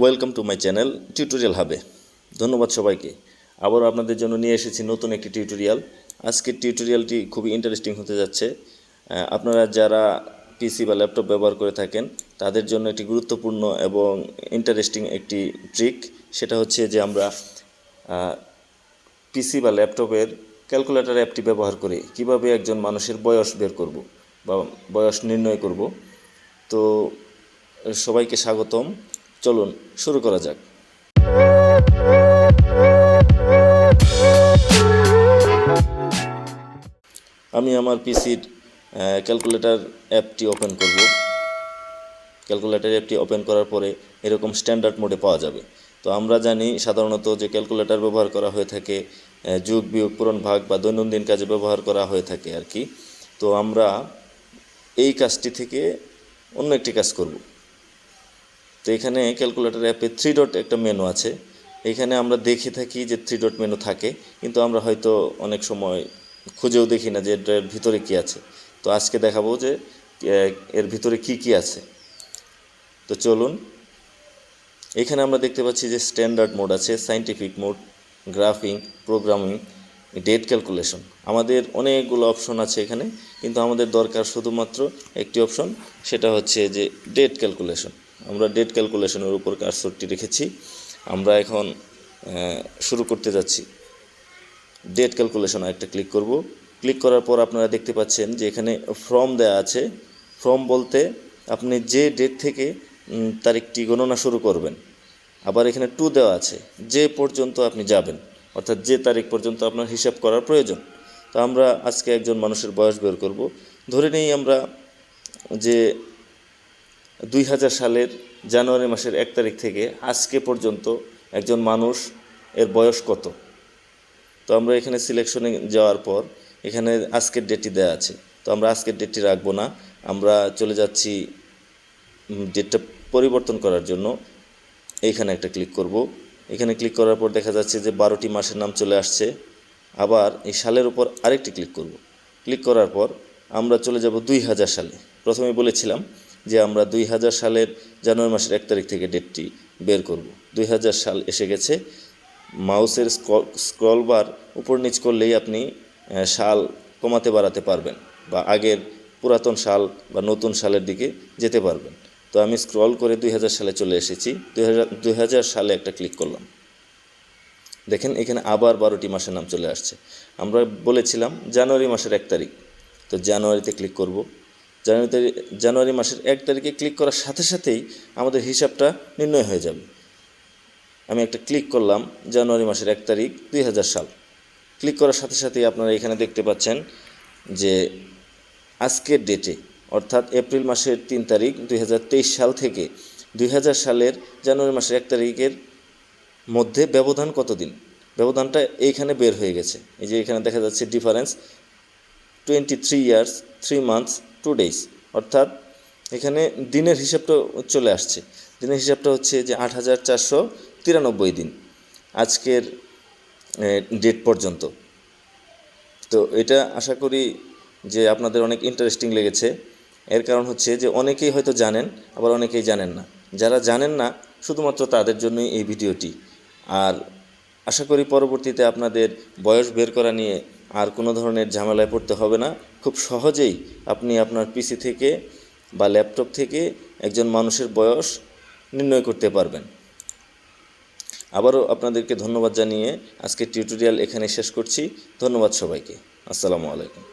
Welcome to my channel tutorial হাবে। ধন্যবাদ সবাইকে। আবারও আপনাদের জন্য নিয়ে এসেছি নতুন একটি টিউটোরিয়াল। আজকের টিউটোরিয়ালটি খুবই ইন্টারেস্টিং হতে যাচ্ছে। আপনারা যারা পিসি বা ল্যাপটপ ব্যবহার করে থাকেন তাদের জন্য একটি গুরুত্বপূর্ণ এবং ইন্টারেস্টিং একটি ট্রিক। সেটা হচ্ছে যে আমরা পিসি বা ল্যাপটপের ক্যালকুলেটর অ্যাপটি ব্যবহার করে কিভাবে একজন মানুষের বয়স বের করব বা বয়স নির্ণয় করব। তো সবাইকে স্বাগতম। চলুন শুরু করা যাক। আমি আমার পিসির ক্যালকুলেটর অ্যাপটি ওপেন করব। ক্যালকুলেটর অ্যাপটি ওপেন করার পরে এরকম স্ট্যান্ডার্ড মোডে পাওয়া যাবে। তো আমরা জানি সাধারণত যে ক্যালকুলেটর ব্যবহার করা হয়ে থাকে যোগ বিয়োগ পূরণ ভাগ বা দৈনন্দিন কাজে ব্যবহার করা হয়ে থাকে আর কি। তো আমরা এই কাজটি থেকে অন্য একটি কাজ করব। তো এখানে ক্যালকুলেটর অ্যাপে 3 ডট একটা মেনু আছে। এখানে আমরা দেখে থাকি যে 3 ডট মেনু থাকে, কিন্তু আমরা হয়তো অনেক সময় খুঁজেও দেখি না যে এর ভিতরে কী আছে। তো আজকে দেখাবো যে এর ভিতরে কি কি আছে। তো চলুন, এখানে আমরা দেখতে পাচ্ছি যে স্ট্যান্ডার্ড মোড আছে, scientific mode, graphing, programming, date calculation. আমাদের অনেকগুলো অপশন আছে এখানে, কিন্তু আমাদের দরকার শুধুমাত্র একটি অপশন, সেটা হচ্ছে যে ডেট ক্যালকুলেশন। আমরা ডেট ক্যালকুলেশনের উপর কার্সরটি রেখেছি। আমরা এখন শুরু করতে যাচ্ছি। ডেট ক্যালকুলেশন একটা ক্লিক করব। ক্লিক করার পর আপনারা দেখতে পাচ্ছেন যে এখানে ফ্রম দেওয়া আছে। ফ্রম বলতে আপনি যে ডেট থেকে তারিখটি গণনা শুরু করবেন। আবার এখানে টু দেওয়া আছে, যে পর্যন্ত আপনি যাবেন, অর্থাৎ যে তারিখ পর্যন্ত আপনার হিসাব করার প্রয়োজন। তো আমরা আজকে একজন মানুষের বয়স বের করব। ধরে নেই আমরা যে 2000 সালের জানুয়ারি মাসের 1 তারিখ থেকে আজকে পর্যন্ত একজন মানুষ এর বয়স কত। তো আমরা এখানে সিলেকশনে যাওয়ার পর এখানে আজকের ডেটটি দেওয়া আছে। তো আমরা আজকের ডেটটি রাখবো না, আমরা চলে যাচ্ছি ডেটটা পরিবর্তন করার জন্য। এইখানে একটা ক্লিক করব। এখানে ক্লিক করার পর দেখা যাচ্ছে যে 12টি মাসের নাম চলে আসছে। আবার এই সালের উপর আরেকটি ক্লিক করব। ক্লিক করার পর আমরা চলে যাব 2000 সালে। প্রথমে বলেছিলাম যে আমরা 2000 সালের জানুয়ারি মাসের 1 তারিখ থেকে ডেটটি বের করব। 2000 সাল এসে গেছে। মাউসের স্ক্রল বার উপর নিচ করলেই আপনি সাল কমাতে বাড়াতে পারবেন, বা আগের পুরাতন সাল বা নতুন সালের দিকে যেতে পারবেন। তো আমি স্ক্রল করে 2000 সালে চলে এসেছি। 2000 সালে একটা ক্লিক করলাম। দেখেন এখানে আবার 12টি মাসের নাম চলে আসছে। আমরা বলেছিলাম জানুয়ারি মাসের 1 তারিখ, তো জানুয়ারিতে ক্লিক করব। জানুয়ারি মাসের 1 তারিখে ক্লিক করার সাথে সাথেই আমাদের হিসাবটা নির্ণয় হয়ে যাবে। আমি একটা ক্লিক করলাম, জানুয়ারি মাসের 1 তারিখ 2000 সাল। ক্লিক করার সাথে সাথেই আপনারা এখানে দেখতে পাচ্ছেন যে আজকের ডেটে, অর্থাৎ এপ্রিল মাসের 3 তারিখ 2023 সাল থেকে 2000 সালের জানুয়ারি মাসের 1 তারিখের মধ্যে ব্যবধান কতদিন, ব্যবধানটা এইখানে বের হয়ে গেছে। এই যে এখানে দেখা যাচ্ছে ডিফারেন্স 23 ইয়ার্স 3 মান্থস 2 ডেজ, অর্থাৎ এখানে দিনের হিসাবটা চলে আসছে। দিনের হিসাবটা হচ্ছে যে 8493 দিন আজকের ডেট পর্যন্ত। তো এটা আশা করি যে আপনাদের অনেক ইন্টারেস্টিং লেগেছে। এর কারণ হচ্ছে যে অনেকেই হয়তো জানেন, আবার অনেকেই জানেন না। যারা জানেন না শুধুমাত্র তাদের জন্যই এই ভিডিওটি। আর আশা করি পরবর্তীতে আপনাদের বয়স বের করা নিয়ে আর কোনো ধরনের ঝামেলায় পড়তে হবে না। খুব সহজেই আপনি আপনার পিসি থেকে বা ল্যাপটপ থেকে একজন মানুষের বয়স নির্ণয় করতে পারবেন। আবারও আপনাদেরকে ধন্যবাদ জানিয়ে আজকের টিউটোরিয়াল এখানে শেষ করছি। ধন্যবাদ সবাইকে। আসসালামু আলাইকুম।